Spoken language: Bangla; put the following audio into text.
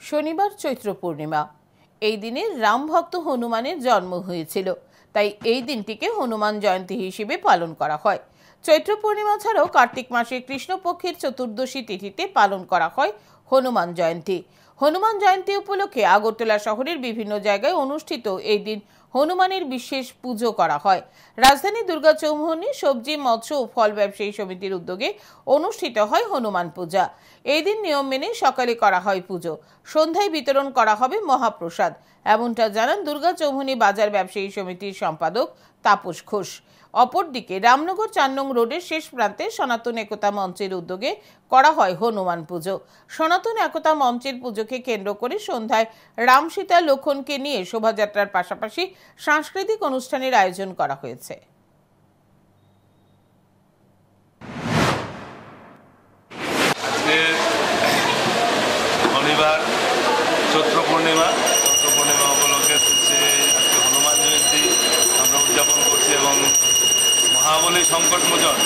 শনিবার চৈত্র পূর্ণিমা। এই দিনে রাম ভক্ত হনুমানের জন্ম হয়েছিল, তাই এই দিনটিকে হনুমান জয়ন্তী হিসেবে পালন করা হয়। চৈত্র পূর্ণিমা ছাড়াও কার্তিক মাসের কৃষ্ণপক্ষের চতুর্দশী তিথিতে পালন করা হয় হনুমান জয়ন্তী। হনুমান জয়ন্তী উপলক্ষে আগরতলা শহরের বিভিন্ন জায়গায় অনুষ্ঠিত এই দিন হনুমানের বিশেষ পুজো করা হয়। রাজধানী দুর্গা চৌমুহনী সবজি, মৎস্য ও ফল ব্যবসায়ী সমিতির উদ্যোগে অনুষ্ঠিত হয় হনুমান পূজা। এই দিন নিয়ম মেনে সকালে করা হয় পুজো, সন্ধ্যায় বিতরণ করা হবে মহাপ্রসাদ, এমনটা জানান দুর্গা চৌমুহনী বাজার ব্যবসায়ী সমিতির সম্পাদক তাপস ঘোষ। অপরদিকে রামনগর 4 নং রোডের শেষ প্রান্তে সনাতন একতা মঞ্চের উদ্যোগে করা হয় হনুমান পুজো। সনাতন একতা মঞ্চের পুজোকে কেন্দ্র করে সন্ধ্যায় রাম, সীতা, লক্ষণকে নিয়ে শোভাযাত্রার পাশাপাশি সাংস্কৃতিক অনুষ্ঠানের আয়োজন করা হয়েছে। শনিবার চৈত্র পূর্ণিমা উপলক্ষে আজকে হনুমান জয়ন্তী আমরা উদযাপন করছি এবং মহাবলী সংকটমোচন